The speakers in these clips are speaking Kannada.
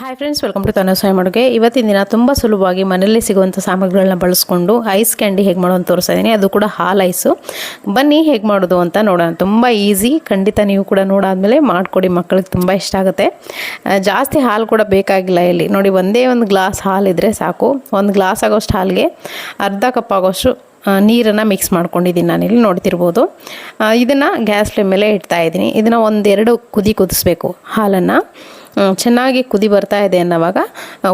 ಹಾಯ್ ಫ್ರೆಂಡ್ಸ್, ವೆಲ್ಕಮ್ ಟು ತನುಸ್ವಾಮಿ ಅಡುಗೆ. ಇವತ್ತಿನ ದಿನ ತುಂಬ ಸುಲಭವಾಗಿ ಮನೆಯಲ್ಲಿ ಸಿಗುವಂಥ ಸಾಮಗ್ರಿಗಳನ್ನ ಬಳಸ್ಕೊಂಡು ಐಸ್ ಕ್ಯಾಂಡಿ ಹೇಗೆ ಮಾಡೋದು ತೋರಿಸ್ತಾ ಇದ್ದೀನಿ. ಅದು ಕೂಡ ಹಾಲು ಐಸು. ಬನ್ನಿ ಹೇಗೆ ಮಾಡೋದು ಅಂತ ನೋಡೋಣ. ತುಂಬ ಈಸಿ, ಖಂಡಿತ ನೀವು ಕೂಡ ನೋಡಾದ್ಮೇಲೆ ಮಾಡಿಕೊಡಿ, ಮಕ್ಕಳಿಗೆ ತುಂಬ ಇಷ್ಟ ಆಗುತ್ತೆ. ಜಾಸ್ತಿ ಹಾಲು ಕೂಡ ಬೇಕಾಗಿಲ್ಲ. ಇಲ್ಲಿ ನೋಡಿ, ಒಂದೇ ಒಂದು ಗ್ಲಾಸ್ ಹಾಲಿದ್ರೆ ಸಾಕು. ಒಂದು ಗ್ಲಾಸ್ ಆಗೋಷ್ಟು ಹಾಲಿಗೆ ಅರ್ಧ ಕಪ್ ಆಗೋಷ್ಟು ನೀರನ್ನು ಮಿಕ್ಸ್ ಮಾಡ್ಕೊಂಡಿದ್ದೀನಿ. ನಾನಿಲ್ಲಿ ನೋಡ್ತಿರ್ಬೋದು. ಇದನ್ನು ಗ್ಯಾಸ್ ಫ್ಲೇಮ್ ಮೇಲೆ ಇಡ್ತಾ ಇದ್ದೀನಿ. ಇದನ್ನು ಒಂದೆರಡು ಕುದಿಸ್ಬೇಕು. ಹಾಲನ್ನು ಚೆನ್ನಾಗಿ ಕುದಿ ಬರ್ತಾ ಇದೆ ಅನ್ನೋವಾಗ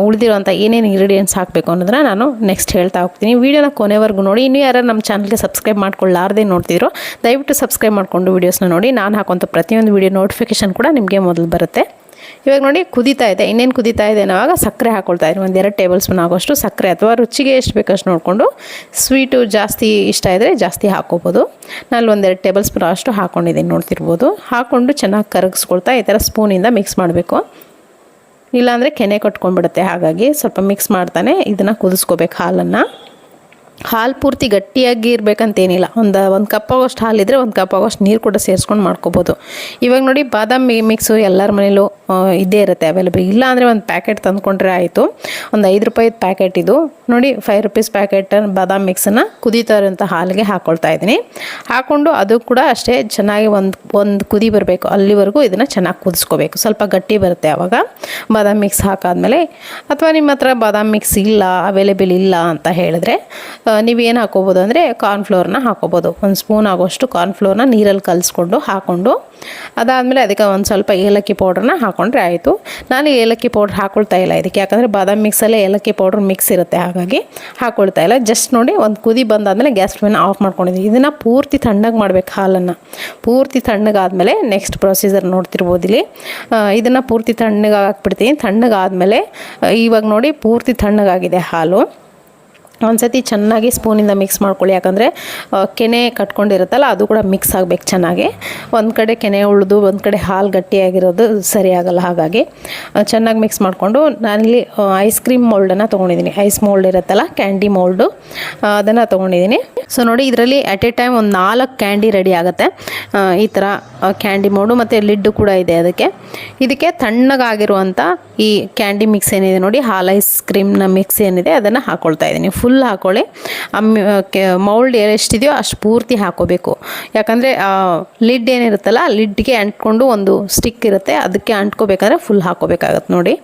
ಉಳಿದಿರೋಂಥ ಏನೇನು ಇಂಗ್ರೀಡಿಯೆಂಟ್ಸ್ ಹಾಕಬೇಕು ಅನ್ನೋದನ್ನ ನಾನು ನೆಕ್ಸ್ಟ್ ಹೇಳ್ತಾ ಹೋಗ್ತೀನಿ. ವೀಡಿಯೋನ ಕೊನೆವರೆಗೂ ನೋಡಿ. ಇನ್ನೂ ಯಾರು ನಮ್ಮ ಚಾನಲ್ಗೆ ಸಬ್ಸ್ಕ್ರೈಬ್ ಮಾಡ್ಕೊಳ್ಳಾರ್ದೇ ನೋಡ್ತಿದ್ರು, ದಯವಿಟ್ಟು ಸಬ್ಸ್ಕ್ರೈಬ್ ಮಾಡಿಕೊಂಡು ವೀಡಿಯೋಸ್ನ ನೋಡಿ. ನಾನು ಹಾಕುವಂಥ ಪ್ರತಿಯೊಂದು ವೀಡಿಯೋ ನೋಟಿಫಿಕೇಷನ್ ಕೂಡ ನಿಮಗೆ ಮೊದಲು ಬರುತ್ತೆ. ಇವಾಗ ನೋಡಿ, ಕುದೀತಾ ಇದೆ. ಇನ್ನೇನು ಕುದೀತಾ ಇದೆ ಅನ್ನೋವಾಗ ಸಕ್ಕರೆ ಹಾಕ್ಕೊಳ್ತಾ ಇದ್ದೀನಿ. ಒಂದು 2 ಟೇಬಲ್ ಸ್ಪೂನ್ ಆಗೋಷ್ಟು ಸಕ್ಕರೆ, ಅಥವಾ ರುಚಿಗೆ ಎಷ್ಟು ಬೇಕಷ್ಟು ನೋಡಿಕೊಂಡು. ಸ್ವೀಟು ಜಾಸ್ತಿ ಇಷ್ಟ ಇದ್ದರೆ ಜಾಸ್ತಿ ಹಾಕ್ಕೋಬೋದು. ನಾನು ಒಂದು 2 ಟೇಬಲ್ ಸ್ಪೂನ್ ಅಷ್ಟು ಹಾಕ್ಕೊಂಡಿದ್ದೀನಿ, ನೋಡ್ತಿರ್ಬೋದು. ಹಾಕ್ಕೊಂಡು ಚೆನ್ನಾಗಿ ಕರಗಿಸ್ಕೊಳ್ತಾ ಈ ಥರ ಸ್ಪೂನಿಂದ ಮಿಕ್ಸ್ ಮಾಡಬೇಕು. ಇಲ್ಲಾಂದರೆ ಕೆನೆ ಕಟ್ಕೊಂಡ್ಬಿಡುತ್ತೆ. ಹಾಗಾಗಿ ಸ್ವಲ್ಪ ಮಿಕ್ಸ್ ಮಾಡ್ತಾನೆ ಇದನ್ನು ಕುದಿಸ್ಕೋಬೇಕು. ಹಾಲು ಪೂರ್ತಿ ಗಟ್ಟಿಯಾಗಿ ಇರಬೇಕಂತೇನಿಲ್ಲ. ಒಂದು ಕಪ್ ಆಗೋಷ್ಟು ಹಾಲಿದ್ರೆ ಒಂದು ಕಪ್ ಆಗೋಷ್ಟು ನೀರು ಕೂಡ ಸೇರಿಸ್ಕೊಂಡು ಮಾಡ್ಕೋಬೋದು. ಇವಾಗ ನೋಡಿ, ಬಾದಾಮಿ ಮಿಕ್ಸು ಎಲ್ಲರ ಮನೇಲೂ ಇದ್ದೇ ಇರುತ್ತೆ ಅವೈಲೇಬಲ್. ಇಲ್ಲ ಅಂದರೆ ಒಂದು ಪ್ಯಾಕೆಟ್ ತಂದುಕೊಂಡ್ರೆ ಆಯಿತು. ಒಂದು 5 ರೂಪಾಯಿದು ಪ್ಯಾಕೆಟ್ ಇದು ನೋಡಿ. 5 ರೂಪೀಸ್ ಪ್ಯಾಕೆಟ್ ಬಾದಾಮಿ ಮಿಕ್ಸನ್ನು ಕುದೀತಾ ಇರೋಂಥ ಹಾಲಿಗೆ ಹಾಕ್ಕೊಳ್ತಾ ಇದ್ದೀನಿ. ಹಾಕ್ಕೊಂಡು ಅದು ಕೂಡ ಅಷ್ಟೇ ಚೆನ್ನಾಗಿ ಒಂದು ಕುದಿ ಬರಬೇಕು. ಅಲ್ಲಿವರೆಗೂ ಇದನ್ನು ಚೆನ್ನಾಗಿ ಕುದಿಸ್ಕೋಬೇಕು. ಸ್ವಲ್ಪ ಗಟ್ಟಿ ಬರುತ್ತೆ ಆವಾಗ ಬಾದಾಮಿ ಮಿಕ್ಸ್ ಹಾಕಾದ್ಮೇಲೆ. ಅಥವಾ ನಿಮ್ಮ ಹತ್ರ ಬಾದಾಮಿ ಮಿಕ್ಸ್ ಇಲ್ಲ, ಅವೈಲೇಬಲ್ ಇಲ್ಲ ಅಂತ ಹೇಳಿದ್ರೆ ನೀವೇನು ಹಾಕ್ಕೋಬೋದು ಅಂದರೆ ಕಾರ್ನ್ಫ್ಲೋರ್ನ ಹಾಕ್ಕೋಬೋದು. ಒಂದು ಸ್ಪೂನ್ ಆಗೋಷ್ಟು ಕಾರ್ನ್ಫ್ಲೋರ್ನ ನೀರಲ್ಲಿ ಕಲಿಸ್ಕೊಂಡು ಹಾಕ್ಕೊಂಡು, ಅದಾದಮೇಲೆ ಅದಕ್ಕೆ ಒಂದು ಸ್ವಲ್ಪ ಏಲಕ್ಕಿ ಪೌಡ್ರನ್ನ ಹಾಕ್ಕೊಂಡ್ರೆ ಆಯಿತು. ನಾನು ಏಲಕ್ಕಿ ಪೌಡ್ರ್ ಹಾಕ್ಕೊಳ್ತಾ ಇಲ್ಲ ಇದಕ್ಕೆ, ಯಾಕಂದರೆ ಬಾದಾಮಿ ಮಿಕ್ಸಲ್ಲೇ ಏಲಕ್ಕಿ ಪೌಡ್ರ್ ಮಿಕ್ಸ್ ಇರುತ್ತೆ. ಹಾಗಾಗಿ ಹಾಕ್ಕೊಳ್ತಾ ಇಲ್ಲ. ಜಸ್ಟ್ ನೋಡಿ, ಒಂದು ಕುದಿ ಬಂದಾದಮೇಲೆ ಗ್ಯಾಸ್ ಫ್ಲೇಮ್ನ ಆಫ್ ಮಾಡ್ಕೊಂಡಿದ್ದೀನಿ. ಇದನ್ನು ಪೂರ್ತಿ ತಣ್ಣಗೆ ಮಾಡಬೇಕು. ಹಾಲನ್ನು ಪೂರ್ತಿ ತಣ್ಣಗಾದಮೇಲೆ ನೆಕ್ಸ್ಟ್ ಪ್ರೊಸೀಜರ್ ನೋಡ್ತಿರ್ಬೋದು. ಇಲ್ಲಿ ಇದನ್ನು ಪೂರ್ತಿ ತಣ್ಣಗೆ ಹಾಕ್ಬಿಡ್ತೀನಿ. ತಣ್ಣಗಾದಮೇಲೆ ಇವಾಗ ನೋಡಿ, ಪೂರ್ತಿ ತಣ್ಣಗಾಗಿದೆ ಹಾಲು. ಒಂದ್ಸತಿ ಚೆನ್ನಾಗಿ ಸ್ಪೂನಿಂದ ಮಿಕ್ಸ್ ಮಾಡ್ಕೊಳ್ಳಿ. ಯಾಕಂದರೆ ಕೆನೆ ಕಟ್ಕೊಂಡಿರುತ್ತಲ್ಲ, ಅದು ಕೂಡ ಮಿಕ್ಸ್ ಆಗಬೇಕು ಚೆನ್ನಾಗಿ. ಒಂದು ಕಡೆ ಕೆನೆ ಉಳಿದು ಒಂದು ಕಡೆ ಹಾಲು ಗಟ್ಟಿಯಾಗಿರೋದು ಸರಿಯಾಗಲ್ಲ. ಹಾಗಾಗಿ ಚೆನ್ನಾಗಿ ಮಿಕ್ಸ್ ಮಾಡಿಕೊಂಡು ನಾನಿಲ್ಲಿ ಐಸ್ ಕ್ರೀಮ್ ಮೋಲ್ಡನ್ನು ತೊಗೊಂಡಿದ್ದೀನಿ. ಐಸ್ ಮೋಲ್ಡ್ ಇರುತ್ತಲ್ಲ, ಕ್ಯಾಂಡಿ ಮೋಲ್ಡು, ಅದನ್ನು ತೊಗೊಂಡಿದ್ದೀನಿ. ಸೊ ನೋಡಿ, ಇದರಲ್ಲಿ ಅಟ್ ಎ ಟೈಮ್ ಒಂದು 4 ಕ್ಯಾಂಡಿ ರೆಡಿ ಆಗುತ್ತೆ. ಈ ಥರ ಕ್ಯಾಂಡಿ ಮೋಲ್ಡು ಮತ್ತು ಲಿಡ್ಡು ಕೂಡ ಇದೆ ಇದಕ್ಕೆ ತಣ್ಣಗಾಗಿರುವಂಥ ಈ ಕ್ಯಾಂಡಿ ಮಿಕ್ಸ್ ಏನಿದೆ ನೋಡಿ, ಹಾಲು ಐಸ್ ಕ್ರೀಮ್ನ ಮಿಕ್ಸ್ ಏನಿದೆ ಅದನ್ನು ಹಾಕ್ಕೊಳ್ತಾ ಇದ್ದೀನಿ. ಫುಲ್ ಹಾಕ್ಕೊಳ್ಳಿ. ಮೌಲ್ಡ್ ಎಷ್ಟಿದೆಯೋ ಅಷ್ಟು ಪೂರ್ತಿ ಹಾಕ್ಕೋಬೇಕು. ಯಾಕಂದರೆ ಲಿಡ್ ಏನಿರುತ್ತಲ್ಲ, ಲಿಡ್ಗೆ ಅಂಟ್ಕೊಂಡು ಒಂದು ಸ್ಟಿಕ್ ಇರುತ್ತೆ, ಅದಕ್ಕೆ ಅಂಟ್ಕೋಬೇಕಂದ್ರೆ ಫುಲ್ ಹಾಕ್ಕೋಬೇಕಾಗತ್ತೆ. ನೋಡಿ,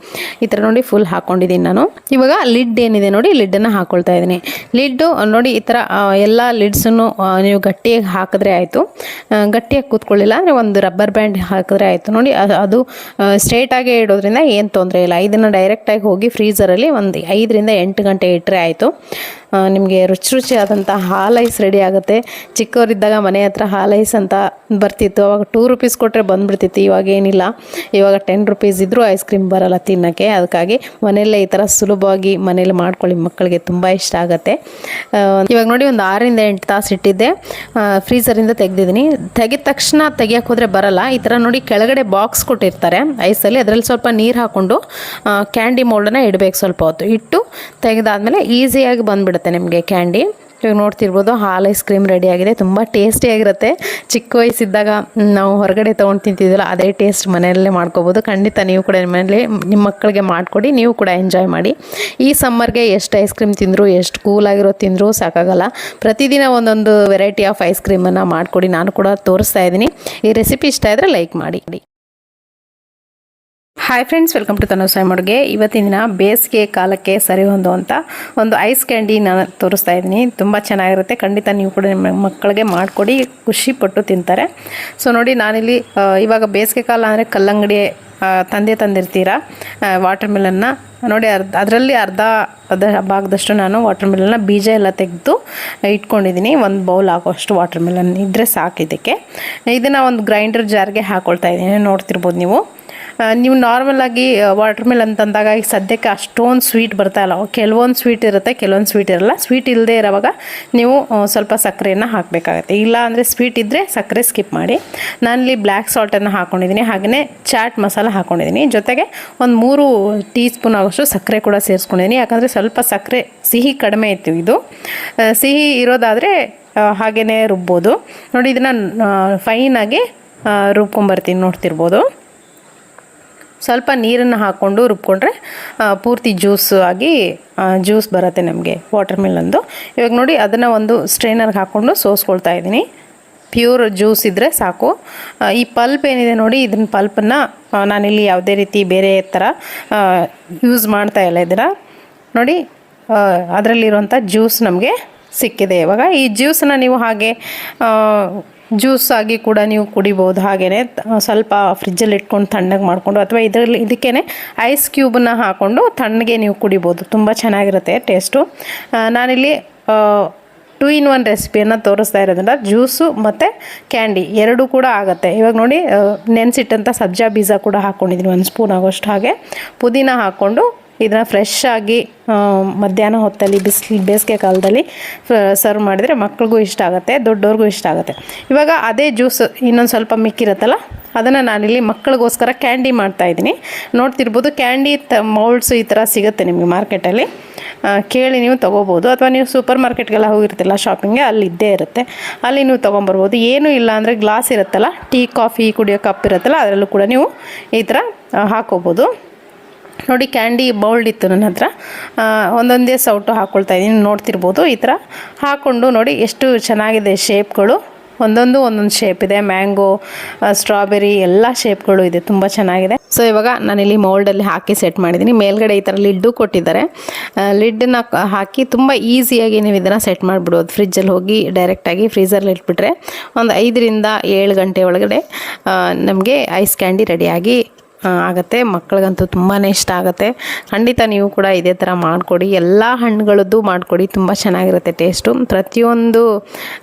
ಈ ಥರ ನೋಡಿ ಫುಲ್ ಹಾಕ್ಕೊಂಡಿದ್ದೀನಿ ನಾನು. ಇವಾಗ ಲಿಡ್ ಏನಿದೆ ನೋಡಿ, ಲಿಡ್ಡನ್ನು ಹಾಕ್ಕೊಳ್ತಾ ಇದ್ದೀನಿ. ಲಿಡ್ಡು ನೋಡಿ, ಈ ಥರ ಎಲ್ಲ ಲಿಡ್ಸನ್ನು ನೀವು ಗಟ್ಟಿಯಾಗಿ ಹಾಕಿದ್ರೆ ಆಯಿತು. ಗಟ್ಟಿಯಾಗಿ ಕೂತ್ಕೊಳ್ಳಿಲ್ಲ ಅಂದರೆ ಒಂದು ರಬ್ಬರ್ ಬ್ಯಾಂಡ್ ಹಾಕಿದ್ರೆ ಆಯಿತು. ನೋಡಿ, ಅದು ಸ್ಟ್ರೇಟಾಗಿ ಇಡೋದ್ರಿಂದ ಏನು ತೊಂದರೆ ಇಲ್ಲ. ಇದನ್ನು ಡೈರೆಕ್ಟಾಗಿ ಹೋಗಿ ಫ್ರೀಝರಲ್ಲಿ ಒಂದು 5 ರಿಂದ 8 ಗಂಟೆ ಇಟ್ಟರೆ ಆಯಿತು. ನಿಮಗೆ ರುಚಿಯಾದಂಥ ಹಾಲು ಐಸ್ ರೆಡಿ ಆಗುತ್ತೆ. ಚಿಕ್ಕವರಿದ್ದಾಗ ಮನೆ ಹತ್ರ ಹಾಲು ಐಸ್ ಅಂತ ಬರ್ತಿತ್ತು. ಅವಾಗ 2 ರೂಪೀಸ್ ಕೊಟ್ಟರೆ ಬಂದುಬಿಡ್ತಿತ್ತು. ಇವಾಗ ಏನಿಲ್ಲ, ಇವಾಗ 10 ರೂಪೀಸ್ ಇದ್ದರೂ ಐಸ್ ಕ್ರೀಮ್ ಬರೋಲ್ಲ ತಿನ್ನೋಕ್ಕೆ. ಅದಕ್ಕಾಗಿ ಮನೆಯಲ್ಲೇ ಈ ಥರ ಸುಲಭವಾಗಿ ಮನೇಲಿ ಮಾಡ್ಕೊಳ್ಳಿ, ಮಕ್ಕಳಿಗೆ ತುಂಬ ಇಷ್ಟ ಆಗುತ್ತೆ. ಇವಾಗ ನೋಡಿ, ಒಂದು 6 ರಿಂದ 8 ತಾಸು ಇಟ್ಟಿದ್ದೆ, ಫ್ರೀಝರಿಂದ ತೆಗೆದಿದ್ದೀನಿ. ತೆಗೆದ ತಕ್ಷಣ ತೆಗಿಯೋಕೆ ಹೋದರೆ ಬರಲ್ಲ. ಈ ಥರ ನೋಡಿ, ಕೆಳಗಡೆ ಬಾಕ್ಸ್ ಕೊಟ್ಟಿರ್ತಾರೆ ಐಸಲ್ಲಿ, ಅದರಲ್ಲಿ ಸ್ವಲ್ಪ ನೀರು ಹಾಕ್ಕೊಂಡು ಕ್ಯಾಂಡಿ ಮೋಲ್ಡನ್ನು ಇಡಬೇಕು. ಸ್ವಲ್ಪ ಹೊತ್ತು ಇಟ್ಟು ತೆಗೆದಾದ್ಮೇಲೆ ಈಸಿಯಾಗಿ ಬಂದುಬಿಡುತ್ತೆ ನಿಮಗೆ ಕ್ಯಾಂಡಿ. ಇವಾಗ ನೋಡ್ತಿರ್ಬೋದು, ಹಾಲು ಐಸ್ ಕ್ರೀಮ್ ರೆಡಿಯಾಗಿದೆ. ತುಂಬ ಟೇಸ್ಟಿಯಾಗಿರುತ್ತೆ. ಚಿಕ್ಕ ವಯಸ್ಸಿದ್ದಾಗ ನಾವು ಹೊರಗಡೆ ತೊಗೊಂಡು ತಿಂತಿದ್ದಿಲ್ಲ, ಅದೇ ಟೇಸ್ಟ್ ಮನೆಯಲ್ಲೇ ಮಾಡ್ಕೋಬೋದು. ಖಂಡಿತ ನೀವು ಕೂಡ ಮನೆಯಲ್ಲೇ ನಿಮ್ಮ ಮಕ್ಕಳಿಗೆ ಮಾಡಿಕೊಡಿ, ನೀವು ಕೂಡ ಎಂಜಾಯ್ ಮಾಡಿ. ಈ ಸಮ್ಮರ್ಗೆ ಎಷ್ಟು ಐಸ್ ಕ್ರೀಮ್ ತಿಂದರೂ, ಎಷ್ಟು ಕೂಲಾಗಿರೋ ತಿಂದರೂ ಸಾಕಾಗಲ್ಲ. ಪ್ರತಿದಿನ ಒಂದೊಂದು ವೆರೈಟಿ ಆಫ್ ಐಸ್ ಕ್ರೀಮನ್ನು ಮಾಡಿಕೊಡಿ. ನಾನು ಕೂಡ ತೋರಿಸ್ತಾ ಇದ್ದೀನಿ. ಈ ರೆಸಿಪಿ ಇಷ್ಟ ಇದ್ದರೆ ಲೈಕ್ ಮಾಡಿ. ಹಾಯ್ ಫ್ರೆಂಡ್ಸ್, ವೆಲ್ಕಮ್ ಟು ತನುಸ್ವಾಮಿ ಅಡುಗೆ. ಇವತ್ತಿನ ದಿನ ಬೇಸಿಗೆ ಕಾಲಕ್ಕೆ ಸರಿ ಹೊಂದುವಂಥ ಒಂದು ಐಸ್ ಕ್ಯಾಂಡಿ ನಾನು ತೋರಿಸ್ತಾ ಇದ್ದೀನಿ. ತುಂಬ ಚೆನ್ನಾಗಿರುತ್ತೆ. ಖಂಡಿತ ನೀವು ಕೂಡ ನಿಮ್ಮ ಮಕ್ಕಳಿಗೆ ಮಾಡಿಕೊಡಿ, ಖುಷಿಪಟ್ಟು ತಿಂತಾರೆ. ಸೊ ನೋಡಿ, ನಾನಿಲ್ಲಿ ಇವಾಗ ಬೇಸಿಗೆ ಕಾಲ ಅಂದರೆ ಕಲ್ಲಂಗಡಿ ತಂದಿರ್ತೀರ, ವಾಟರ್ ಮಿಲನ್ನ ನೋಡಿ, ಅದರಲ್ಲಿ ಅರ್ಧ ಭಾಗದಷ್ಟು ನಾನು ವಾಟರ್ ಮಿಲನ್ನ ಬೀಜ ಎಲ್ಲ ತೆಗೆದು ಇಟ್ಕೊಂಡಿದ್ದೀನಿ. ಒಂದು ಬೌಲ್ ಆಗೋಷ್ಟು ವಾಟರ್ ಮಿಲನ್ ಇದ್ದರೆ ಸಾಕು. ಇದನ್ನು ಒಂದು ಗ್ರೈಂಡರ್ ಜಾರ್ಗೆ ಹಾಕ್ಕೊಳ್ತಾ ಇದ್ದೀನಿ. ನೋಡ್ತಿರ್ಬೋದು ನೀವು ನಾರ್ಮಲಾಗಿ ವಾಟರ್ ಮಿಲನ್ ಅಂತಂದಾಗ ಈಗ ಸದ್ಯಕ್ಕೆ ಅಷ್ಟೊಂದು ಸ್ವೀಟ್ ಬರ್ತಾ ಇಲ್ಲ. ಕೆಲವೊಂದು ಸ್ವೀಟ್ ಇರುತ್ತೆ, ಕೆಲವೊಂದು ಸ್ವೀಟ್ ಇರಲ್ಲ. ಸ್ವೀಟ್ ಇಲ್ಲದೆ ಇರೋವಾಗ ನೀವು ಸ್ವಲ್ಪ ಸಕ್ಕರೆಯನ್ನು ಹಾಕಬೇಕಾಗತ್ತೆ. ಇಲ್ಲ ಅಂದರೆ ಸ್ವೀಟ್ ಇದ್ದರೆ ಸಕ್ಕರೆ ಸ್ಕಿಪ್ ಮಾಡಿ. ನಾನಿಲ್ಲಿ ಬ್ಲ್ಯಾಕ್ ಸಾಲ್ಟನ್ನು ಹಾಕ್ಕೊಂಡಿದ್ದೀನಿ, ಹಾಗೆಯೇ ಚಾಟ್ ಮಸಾಲ ಹಾಕ್ಕೊಂಡಿದ್ದೀನಿ. ಜೊತೆಗೆ ಒಂದು 3 ಟೀ ಸ್ಪೂನ್ ಆಗೋಷ್ಟು ಸಕ್ಕರೆ ಕೂಡ ಸೇರಿಸ್ಕೊಂಡಿದ್ದೀನಿ. ಯಾಕಂದರೆ ಸ್ವಲ್ಪ ಸಕ್ಕರೆ ಸಿಹಿ ಕಡಿಮೆ ಇತ್ತು. ಇದು ಸಿಹಿ ಇರೋದಾದರೆ ಹಾಗೆಯೇ ರುಬ್ಬೋದು. ನೋಡಿ, ಇದನ್ನು ಫೈನಾಗಿ ರುಬ್ಕೊಂಬರ್ತೀನಿ. ನೋಡ್ತಿರ್ಬೋದು, ಸ್ವಲ್ಪ ನೀರನ್ನು ಹಾಕ್ಕೊಂಡು ರುಬ್ಕೊಂಡ್ರೆ ಪೂರ್ತಿ ಜ್ಯೂಸ್ ಆಗಿ ಜ್ಯೂಸ್ ಬರುತ್ತೆ ನಮಗೆ ವಾಟರ್ ಮೆಲನ್ದು. ಇವಾಗ ನೋಡಿ ಅದನ್ನು ಒಂದು ಸ್ಟ್ರೈನರ್ಗೆ ಹಾಕ್ಕೊಂಡು ಸೋಸ್ಕೊಳ್ತಾ ಇದ್ದೀನಿ. ಪ್ಯೂರ್ ಜ್ಯೂಸ್ ಇದ್ದರೆ ಸಾಕು. ಈ ಪಲ್ಪ್ ಏನಿದೆ ನೋಡಿ, ಇದನ್ನ ಪಲ್ಪನ್ನು ನಾನಿಲ್ಲಿ ಯಾವುದೇ ರೀತಿ ಬೇರೆ ಥರ ಯೂಸ್ ಮಾಡ್ತಾ ಇಲ್ಲ. ಇದನ್ನು ನೋಡಿ ಅದರಲ್ಲಿರುವಂಥ ಜ್ಯೂಸ್ ನಮಗೆ ಸಿಕ್ಕಿದೆ. ಇವಾಗ ಈ ಜ್ಯೂಸನ್ನು ನೀವು ಹಾಗೆ ಜ್ಯೂಸ್ ಆಗಿ ಕೂಡ ನೀವು ಕುಡಿಬೋದು. ಹಾಗೆಯೇ ಸ್ವಲ್ಪ ಫ್ರಿಜ್ಜಲ್ಲಿ ಇಟ್ಕೊಂಡು ತಣ್ಣಗೆ ಮಾಡಿಕೊಂಡು ಅಥವಾ ಇದಕ್ಕೇ ಐಸ್ ಕ್ಯೂಬನ್ನು ಹಾಕ್ಕೊಂಡು ತಣ್ಣಗೆ ನೀವು ಕುಡಿಬೋದು. ತುಂಬ ಚೆನ್ನಾಗಿರುತ್ತೆ ಟೇಸ್ಟು. ನಾನಿಲ್ಲಿ 2 in 1 ರೆಸಿಪಿಯನ್ನು ತೋರಿಸ್ತಾ ಇರೋದ್ರಿಂದ ಜ್ಯೂಸು ಮತ್ತು ಕ್ಯಾಂಡಿ ಎರಡೂ ಕೂಡ ಆಗುತ್ತೆ. ಇವಾಗ ನೋಡಿ ನೆನೆಸಿಟ್ಟಂಥ ಸಬ್ಜಾ ಬೀಜ ಕೂಡ ಹಾಕ್ಕೊಂಡಿದ್ದೀನಿ 1 ಸ್ಪೂನ್ ಆಗೋಷ್ಟು. ಹಾಗೆ ಪುದೀನ ಹಾಕ್ಕೊಂಡು ಇದನ್ನು ಫ್ರೆಶ್ ಆಗಿ ಮಧ್ಯಾಹ್ನ ಹೊತ್ತಲ್ಲಿ ಬೇಸಿಗೆ ಕಾಲದಲ್ಲಿ ಸರ್ವ್ ಮಾಡಿದರೆ ಮಕ್ಳಿಗೂ ಇಷ್ಟ ಆಗುತ್ತೆ, ದೊಡ್ಡವ್ರಿಗೂ ಇಷ್ಟ ಆಗುತ್ತೆ. ಇವಾಗ ಅದೇ ಜ್ಯೂಸ್ ಇನ್ನೊಂದು ಸ್ವಲ್ಪ ಮಿಕ್ಕಿರುತ್ತಲ್ಲ, ಅದನ್ನು ನಾನಿಲ್ಲಿ ಮಕ್ಕಳಿಗೋಸ್ಕರ ಕ್ಯಾಂಡಿ ಮಾಡ್ತಾಯಿದ್ದೀನಿ. ನೋಡ್ತಿರ್ಬೋದು ಕ್ಯಾಂಡಿ ಮೌಲ್ಡ್ಸು ಈ ಥರ ಸಿಗುತ್ತೆ ನಿಮಗೆ ಮಾರ್ಕೆಟಲ್ಲಿ. ಕೇಳಿ ನೀವು ತೊಗೋಬೋದು, ಅಥವಾ ನೀವು ಸೂಪರ್ ಮಾರ್ಕೆಟ್ಗೆಲ್ಲ ಹೋಗಿರ್ತಿಲ್ಲ ಶಾಪಿಂಗ್ಗೆ, ಅಲ್ಲಿ ಇದ್ದೇ ಇರುತ್ತೆ, ಅಲ್ಲಿ ನೀವು ತೊಗೊಂಬರ್ಬೋದು. ಏನೂ ಇಲ್ಲ ಅಂದರೆ ಗ್ಲಾಸ್ ಇರುತ್ತಲ್ಲ, ಟೀ ಕಾಫಿ ಕುಡಿಯೋ ಕಪ್ ಇರುತ್ತಲ್ಲ, ಅದರಲ್ಲೂ ಕೂಡ ನೀವು ಈ ಥರ ಹಾಕೋಬೋದು. ನೋಡಿ ಕ್ಯಾಂಡಿ ಬೌಲ್ಡ್ ಇತ್ತು ನನ್ನ ಹತ್ರ, ಒಂದೊಂದೇ ಸೌಟು ಹಾಕ್ಕೊಳ್ತಾ ಇದ್ದೀನಿ. ನೋಡ್ತಿರ್ಬೋದು ಈ ಥರ ಹಾಕ್ಕೊಂಡು ನೋಡಿ ಎಷ್ಟು ಚೆನ್ನಾಗಿದೆ ಶೇಪ್ಗಳು. ಒಂದೊಂದು ಶೇಪ್ ಇದೆ. ಮ್ಯಾಂಗೋ, ಸ್ಟ್ರಾಬೆರಿ ಎಲ್ಲ ಶೇಪ್ಗಳು ಇದೆ, ತುಂಬ ಚೆನ್ನಾಗಿದೆ. ಸೊ ಇವಾಗ ನಾನಿಲ್ಲಿ ಮೌಲ್ಡಲ್ಲಿ ಹಾಕಿ ಸೆಟ್ ಮಾಡಿದ್ದೀನಿ. ಮೇಲ್ಗಡೆ ಈ ಥರ ಲಿಡ್ಡು ಕೊಟ್ಟಿದ್ದಾರೆ. ಲಿಡ್ಡನ್ನು ಹಾಕಿ ತುಂಬ ಈಸಿಯಾಗಿ ನೀವು ಇದನ್ನು ಸೆಟ್ ಮಾಡಿಬಿಡೋದು. ಫ್ರಿಜ್ಜಲ್ಲಿ ಹೋಗಿ ಡೈರೆಕ್ಟಾಗಿ ಫ್ರೀಝರಲ್ಲಿ ಇಟ್ಬಿಟ್ರೆ ಒಂದು 5 ರಿಂದ 7 ಗಂಟೆ ಒಳಗಡೆ ನಮಗೆ ಐಸ್ ಕ್ಯಾಂಡಿ ರೆಡಿಯಾಗಿ ಆಗುತ್ತೆ. ಮಕ್ಕಳಿಗಂತೂ ತುಂಬಾ ಇಷ್ಟ ಆಗುತ್ತೆ. ಖಂಡಿತ ನೀವು ಕೂಡ ಇದೇ ಥರ ಮಾಡಿಕೊಡಿ. ಎಲ್ಲ ಹಣ್ಣುಗಳದ್ದು ಮಾಡಿಕೊಡಿ, ತುಂಬ ಚೆನ್ನಾಗಿರುತ್ತೆ ಟೇಸ್ಟು. ಪ್ರತಿಯೊಂದು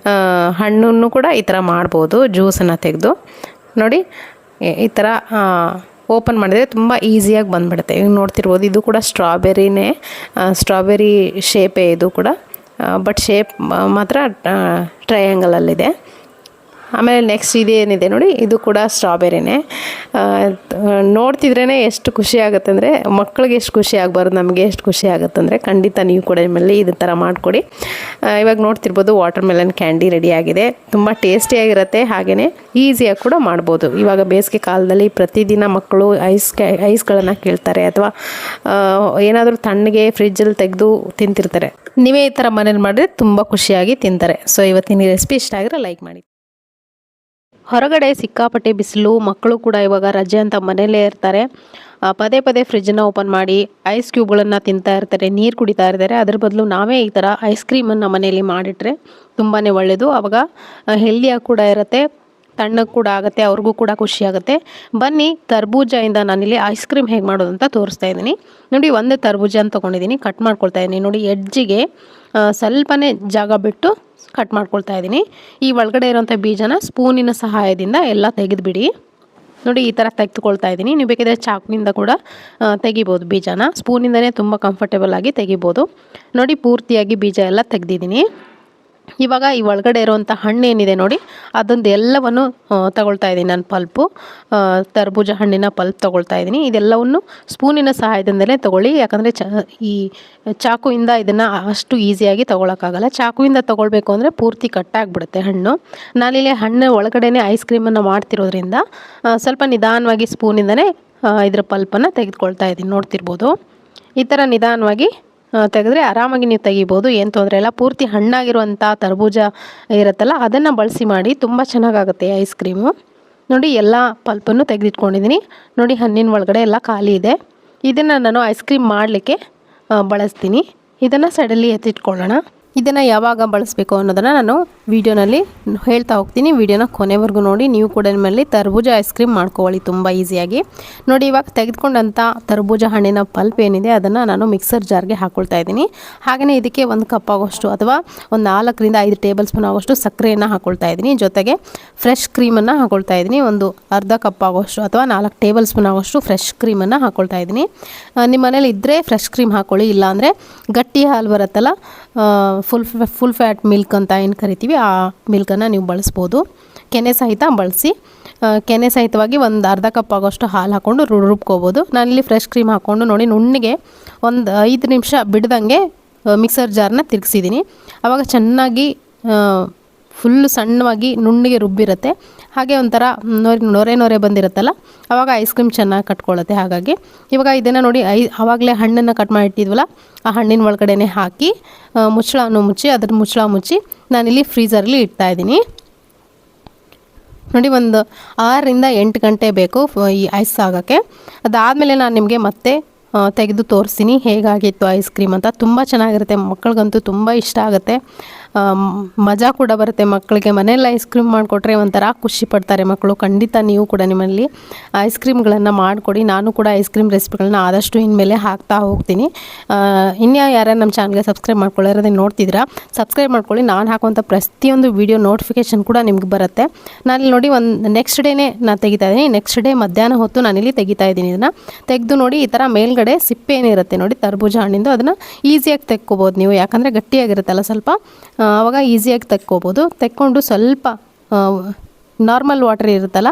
ಹಣ್ಣನ್ನು ಕೂಡ ಈ ಥರ ಮಾಡ್ಬೋದು. ಜ್ಯೂಸನ್ನು ತೆಗೆದು ನೋಡಿ ಈ ಥರ ಓಪನ್ ಮಾಡಿದರೆ ತುಂಬ ಈಸಿಯಾಗಿ ಬಂದುಬಿಡುತ್ತೆ. ಈಗ ನೋಡ್ತಿರ್ಬೋದು ಇದು ಕೂಡ ಸ್ಟ್ರಾಬೆರಿ ಶೇಪೇ ಇದು ಕೂಡ, ಬಟ್ ಶೇಪ್ ಮಾತ್ರ ಟ್ರಯಾಂಗಲಲ್ಲಿದೆ. ಆಮೇಲೆ ನೆಕ್ಸ್ಟ್ ಇದೇನಿದೆ ನೋಡಿ, ಇದು ಕೂಡ ಸ್ಟ್ರಾಬೆರಿನೇ. ನೋಡ್ತಿದ್ರೇ ಎಷ್ಟು ಖುಷಿ ಆಗುತ್ತೆ ಅಂದರೆ, ಮಕ್ಕಳಿಗೆ ಎಷ್ಟು ಖುಷಿ ಆಗಬಾರ್ದು, ನಮಗೆ ಎಷ್ಟು ಖುಷಿ ಆಗುತ್ತೆ ಅಂದರೆ ಖಂಡಿತ ನೀವು ಕೂಡ ನಿಮ್ಮಲ್ಲಿ ಇದೇ ಥರ ಮಾಡಿಕೊಡಿ. ಇವಾಗ ನೋಡ್ತಿರ್ಬೋದು ವಾಟರ್ ಮೆಲನ್ ಕ್ಯಾಂಡಿ ರೆಡಿಯಾಗಿದೆ. ತುಂಬ ಟೇಸ್ಟಿಯಾಗಿರುತ್ತೆ, ಹಾಗೆಯೇ ಈಸಿಯಾಗಿ ಕೂಡ ಮಾಡ್ಬೋದು. ಇವಾಗ ಬೇಸಿಗೆ ಕಾಲದಲ್ಲಿ ಪ್ರತಿದಿನ ಮಕ್ಕಳು ಐಸ್ಗಳನ್ನು ಕೇಳ್ತಾರೆ, ಅಥವಾ ಏನಾದರೂ ತಣ್ಣಗೆ ಫ್ರಿಜ್ಜಲ್ಲಿ ತೆಗೆದು ತಿಂತಿರ್ತಾರೆ. ನೀವೇ ಈ ಥರ ಮನೇಲಿ ಮಾಡಿದ್ರೆ ತುಂಬ ಖುಷಿಯಾಗಿ ತಿಂತಾರೆ. ಸೊ ಇವತ್ತಿನ ರೆಸಿಪಿ ಇಷ್ಟ ಆಗಿದ್ರೆ ಲೈಕ್ ಮಾಡಿ. ಹೊರಗಡೆ ಸಿಕ್ಕಾಪಟ್ಟೆ ಬಿಸಿಲು, ಮಕ್ಕಳು ಕೂಡ ಇವಾಗ ರಜೆ ಅಂತ ಮನೆಯಲ್ಲೇ ಇರ್ತಾರೆ. ಪದೇ ಪದೇ ಫ್ರಿಜ್ಜನ್ನು ಓಪನ್ ಮಾಡಿ ಐಸ್ ಕ್ಯೂಬ್ಗಳನ್ನು ತಿಂತಾ ಇರ್ತಾರೆ, ನೀರು ಕುಡಿತಾ ಇರ್ತಾರೆ. ಅದ್ರ ಬದಲು ನಾವೇ ಈ ಥರ ಐಸ್ ಕ್ರೀಮನ್ನು ಮನೆಯಲ್ಲಿ ಮಾಡಿಟ್ರೆ ತುಂಬಾ ಒಳ್ಳೆಯದು. ಆವಾಗ ಹೆಲ್ದಿಯಾಗಿ ಕೂಡ ಇರುತ್ತೆ, ತಣ್ಣಗೆ ಕೂಡ ಆಗುತ್ತೆ, ಅವ್ರಿಗೂ ಕೂಡ ಖುಷಿ ಆಗುತ್ತೆ. ಬನ್ನಿ ತರ್ಬೂಜದಿಂದ ನಾನಿಲ್ಲಿ ಐಸ್ ಕ್ರೀಮ್ ಹೇಗೆ ಮಾಡೋದು ಅಂತ ತೋರಿಸ್ತಾ ಇದ್ದೀನಿ. ನೋಡಿ ಒಂದು ತರ್ಬೂಜನ ತೊಗೊಂಡಿದ್ದೀನಿ, ಕಟ್ ಮಾಡ್ಕೊಳ್ತಾ ಇದ್ದೀನಿ. ನೋಡಿ ಎಡ್ಜಿಗೆ ಸ್ವಲ್ಪನೇ ಜಾಗ ಬಿಟ್ಟು ಕಟ್ ಮಾಡ್ಕೊಳ್ತಾ ಇದ್ದೀನಿ. ಈ ಒಳಗಡೆ ಇರೋಂಥ ಬೀಜನ ಸ್ಪೂನಿನ ಸಹಾಯದಿಂದ ಎಲ್ಲ ತೆಗೆದುಬಿಡಿ. ನೋಡಿ ಈ ಥರ ತೆಗೆದುಕೊಳ್ತಾ ಇದ್ದೀನಿ. ನೀವು ಬೇಕಿದ್ರೆ ಚಾಕುವಿಂದ ಕೂಡ ತೆಗಿಬೋದು ಬೀಜನ. ಸ್ಪೂನಿಂದನೇ ತುಂಬ ಕಂಫರ್ಟೇಬಲ್ ಆಗಿ ತೆಗಿಬೋದು. ನೋಡಿ ಪೂರ್ತಿಯಾಗಿ ಬೀಜ ಎಲ್ಲ ತೆಗೆದಿದ್ದೀನಿ. ಇವಾಗ ಈ ಒಳಗಡೆ ಇರುವಂಥ ಹಣ್ಣು ಏನಿದೆ ನೋಡಿ, ಅದೊಂದು ಎಲ್ಲವನ್ನು ತಗೊಳ್ತಾ ಇದ್ದೀನಿ ನಾನು. ಪಲ್ಪು ತರ್ಬೂಜ ಹಣ್ಣಿನ ಪಲ್ಪ್ ತೊಗೊಳ್ತಾ ಇದ್ದೀನಿ. ಇದೆಲ್ಲವನ್ನು ಸ್ಪೂನಿನ ಸಹಾಯದಿಂದಲೇ ತೊಗೊಳ್ಳಿ, ಯಾಕಂದರೆ ಈ ಚಾಕುವಿಂದ ಇದನ್ನು ಅಷ್ಟು ಈಸಿಯಾಗಿ ತೊಗೊಳಕ್ಕಾಗಲ್ಲ. ಚಾಕುವಿಂದ ತೊಗೊಳ್ಬೇಕು ಅಂದರೆ ಪೂರ್ತಿ ಕಟ್ಟಾಗಿಬಿಡುತ್ತೆ ಹಣ್ಣು. ನಾನಿಲ್ಲಿ ಹಣ್ಣು ಒಳಗಡೆನೇ ಐಸ್ ಕ್ರೀಮನ್ನು ಮಾಡ್ತಿರೋದ್ರಿಂದ ಸ್ವಲ್ಪ ನಿಧಾನವಾಗಿ ಸ್ಪೂನಿಂದನೇ ಇದರ ಪಲ್ಪನ್ನು ತೆಗೆದುಕೊಳ್ತಾ ಇದ್ದೀನಿ. ನೋಡ್ತಿರ್ಬೋದು ಈ ಥರ ನಿಧಾನವಾಗಿ ತೆಗೆದ್ರೆ ಆರಾಮಾಗಿ ನೀವು ತೆಗಿಬೋದು, ಏನು ತೊಂದರೆ ಇಲ್ಲ. ಪೂರ್ತಿ ಹಣ್ಣಾಗಿರುವಂಥ ತರಬೂಜ ಇರುತ್ತಲ್ಲ, ಅದನ್ನು ಬಳಸಿ ಮಾಡಿ, ತುಂಬ ಚೆನ್ನಾಗಾಗುತ್ತೆ ಐಸ್ ಕ್ರೀಮು. ನೋಡಿ ಎಲ್ಲ ಪಲ್ಪನ್ನು ತೆಗೆದಿಟ್ಕೊಂಡಿದ್ದೀನಿ. ನೋಡಿ ಹಣ್ಣಿನ ಒಳಗಡೆ ಎಲ್ಲ ಖಾಲಿ ಇದೆ. ಇದನ್ನು ನಾನು ಐಸ್ ಕ್ರೀಮ್ ಮಾಡಲಿಕ್ಕೆ ಬಳಸ್ತೀನಿ. ಇದನ್ನು ಸೈಡಲ್ಲಿ ಎತ್ತಿಟ್ಕೊಳ್ಳೋಣ. ಇದನ್ನು ಯಾವಾಗ ಬಳಸಬೇಕು ಅನ್ನೋದನ್ನು ನಾನು ವೀಡಿಯೋನಲ್ಲಿ ಹೇಳ್ತಾ ಹೋಗ್ತೀನಿ. ವೀಡಿಯೋನ ಕೊನೆವರೆಗೂ ನೋಡಿ. ನೀವು ಕೂಡ ನಿಮ್ಮಲ್ಲಿ ತರಬೂಜ ಐಸ್ ಕ್ರೀಮ್ ಮಾಡ್ಕೊಳ್ಳಿ ತುಂಬ ಈಸಿಯಾಗಿ. ನೋಡಿ ಇವಾಗ ತೆಗೆದುಕೊಂಡಂಥ ತರಬೂಜ ಹಣ್ಣಿನ ಪಲ್ಪ್ ಏನಿದೆ ಅದನ್ನು ನಾನು ಮಿಕ್ಸರ್ ಜಾರ್ಗೆ ಹಾಕ್ಕೊಳ್ತಾ ಇದ್ದೀನಿ. ಹಾಗೆಯೇ ಇದಕ್ಕೆ 1 ಕಪ್ ಆಗೋಷ್ಟು ಅಥವಾ ಒಂದು 4 ರಿಂದ 5 ಟೇಬಲ್ ಸ್ಪೂನ್ ಆಗೋಷ್ಟು ಸಕ್ಕರೆಯನ್ನು ಹಾಕ್ಕೊಳ್ತಾ ಇದ್ದೀನಿ. ಜೊತೆಗೆ ಫ್ರೆಶ್ ಕ್ರೀಮನ್ನು ಹಾಕ್ಕೊಳ್ತಾ ಇದ್ದೀನಿ. ಒಂದು ಅರ್ಧ ಕಪ್ ಆಗೋಷ್ಟು ಅಥವಾ 4 ಟೇಬಲ್ ಸ್ಪೂನ್ ಆಗೋಷ್ಟು ಫ್ರೆಶ್ ಕ್ರೀಮನ್ನು ಹಾಕ್ಕೊಳ್ತಾ ಇದ್ದೀನಿ. ನಿಮ್ಮ ಮನೇಲಿ ಇದ್ದರೆ ಫ್ರೆಶ್ ಕ್ರೀಮ್ ಹಾಕ್ಕೊಳ್ಳಿ, ಇಲ್ಲಾಂದರೆ ಗಟ್ಟಿ ಹಾಲು ಬರುತ್ತಲ್ಲ, ಫುಲ್ ಫ್ಯಾಟ್ ಮಿಲ್ಕ್ ಅಂತ ಏನು ಕರಿತೀವಿ, ಆ ಮಿಲ್ಕನ್ನು ನೀವು ಬಳಸ್ಬೋದು. ಕೆನೆ ಸಹಿತ ಬಳಸಿ. ಕೆನೆ ಸಹಿತವಾಗಿ ಒಂದು ಅರ್ಧ ಕಪ್ ಆಗೋಷ್ಟು ಹಾಲು ಹಾಕ್ಕೊಂಡು ರುಬ್ಕೋಬೋದು. ನಾನಿಲ್ಲಿ ಫ್ರೆಶ್ ಕ್ರೀಮ್ ಹಾಕ್ಕೊಂಡು ನೋಡಿ ನುಣ್ಣಗೆ ಒಂದು 5 ನಿಮಿಷ ಬಿಡ್ದಂಗೆ ಮಿಕ್ಸರ್ ಜಾರ್ನ ತಿರುಗಿಸಿದ್ದೀನಿ. ಆವಾಗ ಚೆನ್ನಾಗಿ ಫುಲ್ಲು ಸಣ್ಣವಾಗಿ ನುಣ್ಣಗೆ ರುಬ್ಬಿರುತ್ತೆ. ಹಾಗೆ ಒಂಥರ ನೊರೆ ಬಂದಿರುತ್ತಲ್ಲ, ಆವಾಗ ಐಸ್ ಕ್ರೀಮ್ ಚೆನ್ನಾಗಿ ಕಟ್ಕೊಳ್ಳುತ್ತೆ. ಹಾಗಾಗಿ ಇವಾಗ ಇದನ್ನು ನೋಡಿ ಆವಾಗಲೇ ಹಣ್ಣನ್ನು ಕಟ್ ಮಾಡಿ ಇಟ್ಟಿದ್ವಲ್ಲ, ಆ ಹಣ್ಣಿನ ಒಳಗಡೆನೆ ಹಾಕಿ ಮುಚ್ಚಳವನ್ನು ಮುಚ್ಚಿ ಅದ್ರ ಮುಚ್ಚಳ ಮುಚ್ಚಿ ನಾನಿಲ್ಲಿ ಫ್ರೀಝರಲ್ಲಿ ಇಡ್ತಾಯಿದ್ದೀನಿ. ನೋಡಿ ಒಂದು 6 ರಿಂದ 8 ಗಂಟೆ ಬೇಕು ಈ ಐಸ್ ಆಗೋಕ್ಕೆ. ಅದಾದಮೇಲೆ ನಾನು ನಿಮಗೆ ಮತ್ತೆ ತೆಗೆದು ತೋರಿಸ್ತೀನಿ ಹೇಗಾಗಿತ್ತು ಐಸ್ ಕ್ರೀಮ್ ಅಂತ. ತುಂಬ ಚೆನ್ನಾಗಿರುತ್ತೆ, ಮಕ್ಕಳಿಗಂತೂ ತುಂಬ ಇಷ್ಟ ಆಗುತ್ತೆ. ಮಜಾ ಕೂಡ ಬರುತ್ತೆ ಮಕ್ಕಳಿಗೆ. ಮನೆಯಲ್ಲಿ ಐಸ್ ಕ್ರೀಮ್ ಮಾಡಿಕೊಟ್ರೆ ಒಂಥರ ಖುಷಿ ಪಡ್ತಾರೆ ಮಕ್ಕಳು. ಖಂಡಿತ ನೀವು ಕೂಡ ನಿಮ್ಮಲ್ಲಿ ಐಸ್ ಕ್ರೀಮ್ಗಳನ್ನು ಮಾಡಿಕೊಡಿ. ನಾನು ಕೂಡ ಐಸ್ ಕ್ರೀಮ್ ರೆಸಿಪಿಗಳನ್ನ ಆದಷ್ಟು ಇನ್ಮೇಲೆ ಹಾಕ್ತಾ ಹೋಗ್ತೀನಿ. ಇನ್ನು ಯಾರ್ಯಾರು ನಮ್ಮ ಚಾನಲ್ಗೆ ಸಬ್ಸ್ಕ್ರೈಬ್ ಮಾಡ್ಕೊಳ್ಳೋದನ್ನು ನೋಡ್ತಿದ್ದೀರಾ, ಸಬ್ಸ್ಕ್ರೈಬ್ ಮಾಡ್ಕೊಳ್ಳಿ. ನಾನು ಹಾಕುವಂಥ ಪ್ರತಿಯೊಂದು ವೀಡಿಯೋ ನೋಟಿಫಿಕೇಷನ್ ಕೂಡ ನಿಮ್ಗೆ ಬರುತ್ತೆ. ನಾನಿಲ್ಲಿ ನೋಡಿ ನೆಕ್ಸ್ಟ್ ಡೇನೇ ನಾನು ತೆಗಿತಾ ಇದ್ದೀನಿ. ನೆಕ್ಸ್ಟ್ ಡೇ ಮಧ್ಯಾಹ್ನ ಹೊತ್ತು ನಾನಿಲ್ಲಿ ತೆಗಿತಾ ಇದ್ದೀನಿ. ಇದನ್ನು ತೆಗೆದು ನೋಡಿ, ಈ ಥರ ಮೇಲ್ಗಡೆ ಸಿಪ್ಪೆ ಏನಿರುತ್ತೆ ನೋಡಿ ತರ್ಬೂಜ ಹಣ್ಣಿಂದು, ಅದನ್ನು ಈಸಿಯಾಗಿ ತೆಕ್ಕೋಬೋದು ನೀವು. ಯಾಕಂದರೆ ಗಟ್ಟಿಯಾಗಿರುತ್ತಲ್ಲ ಸ್ವಲ್ಪ, ಆವಾಗ ಈಸಿಯಾಗಿ ತೆಕ್ಕೋಬೋದು. ತೆಕ್ಕೊಂಡು ಸ್ವಲ್ಪ ನಾರ್ಮಲ್ ವಾಟರ್ ಇರುತ್ತಲ್ಲ,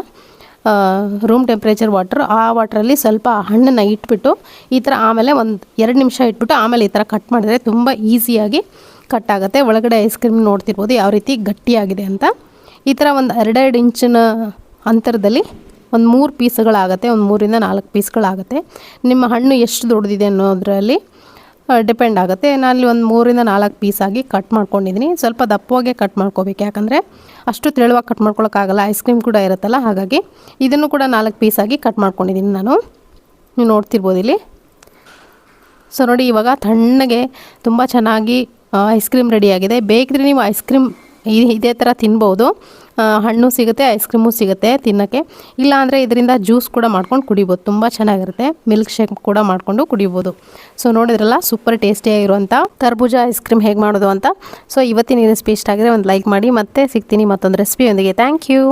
ರೂಮ್ ಟೆಂಪ್ರೇಚರ್ ವಾಟ್ರ್, ಆ ವಾಟ್ರಲ್ಲಿ ಸ್ವಲ್ಪ ಹಣ್ಣನ್ನು ಇಟ್ಬಿಟ್ಟು ಈ ಥರ ಆಮೇಲೆ ಒಂದು 2 ನಿಮಿಷ ಇಟ್ಬಿಟ್ಟು ಆಮೇಲೆ ಈ ಥರ ಕಟ್ ಮಾಡಿದ್ರೆ ತುಂಬ ಈಸಿಯಾಗಿ ಕಟ್ ಆಗುತ್ತೆ. ಒಳಗಡೆ ಐಸ್ ಕ್ರೀಮ್ ನೋಡ್ತಿರ್ಬೋದು ಯಾವ ರೀತಿ ಗಟ್ಟಿಯಾಗಿದೆ ಅಂತ. ಈ ಥರ ಒಂದು 2-2 ಇಂಚಿನ ಅಂತರದಲ್ಲಿ ಒಂದು 3 ಪೀಸ್ಗಳಾಗುತ್ತೆ, ಒಂದು 3 ರಿಂದ 4 ಪೀಸ್ಗಳಾಗುತ್ತೆ. ನಿಮ್ಮ ಹಣ್ಣು ಎಷ್ಟು ದೊಡ್ಡದಿದೆ ಅನ್ನೋದರಲ್ಲಿ ಡಿಪೆಂಡ್ ಆಗುತ್ತೆ. ನಾನಲ್ಲಿ ಒಂದು 3 ರಿಂದ 4 ಪೀಸಾಗಿ ಕಟ್ ಮಾಡ್ಕೊಂಡಿದ್ದೀನಿ. ಸ್ವಲ್ಪ ದಪ್ಪವಾಗೆ ಕಟ್ ಮಾಡ್ಕೋಬೇಕು, ಯಾಕಂದರೆ ಅಷ್ಟು ತೆಳುವಾಗಿ ಕಟ್ ಮಾಡ್ಕೊಳಕ್ಕಾಗಲ್ಲ, ಐಸ್ ಕ್ರೀಮ್ ಕೂಡ ಇರುತ್ತಲ್ಲ. ಹಾಗಾಗಿ ಇದನ್ನು ಕೂಡ 4 ಪೀಸಾಗಿ ಕಟ್ ಮಾಡ್ಕೊಂಡಿದ್ದೀನಿ ನಾನು. ನೀವು ನೋಡ್ತಿರ್ಬೋದು ಇಲ್ಲಿ. ಸೊ ನೋಡಿ, ಇವಾಗ ತಣ್ಣಗೆ ತುಂಬ ಚೆನ್ನಾಗಿ ಐಸ್ ಕ್ರೀಮ್ ರೆಡಿಯಾಗಿದೆ. ಬೇಕಿದ್ರೆ ನೀವು ಐಸ್ ಕ್ರೀಮ್ ಇದೇ ಥರ ತಿನ್ಬೋದು. ಹಣ್ಣು ಸಿಗುತ್ತೆ, ಐಸ್ ಕ್ರೀಮು ಸಿಗುತ್ತೆ ತಿನ್ನೋಕ್ಕೆ. ಇಲ್ಲಾಂದರೆ ಇದರಿಂದ ಜ್ಯೂಸ್ ಕೂಡ ಮಾಡ್ಕೊಂಡು ಕುಡಿಬೋದು, ತುಂಬ ಚೆನ್ನಾಗಿರುತ್ತೆ. ಮಿಲ್ಕ್ ಶೇಕ್ ಕೂಡ ಮಾಡಿಕೊಂಡು ಕುಡಿಬೋದು. ಸೊ ನೋಡಿದ್ರಲ್ಲ, ಸೂಪರ್ ಟೇಸ್ಟಿಯಾಗಿರುವಂಥ ಕರ್ಬೂಜ ಐಸ್ ಕ್ರೀಮ್ ಹೇಗೆ ಮಾಡೋದು ಅಂತ. ಸೊ ಇವತ್ತಿನ ರೆಸಿಪಿ ಇಷ್ಟ ಆಗಿದ್ರೆ ಒಂದು ಲೈಕ್ ಮಾಡಿ. ಮತ್ತೆ ಸಿಗ್ತೀನಿ ಮತ್ತೊಂದು ರೆಸಿಪಿಯೊಂದಿಗೆ. Thank you.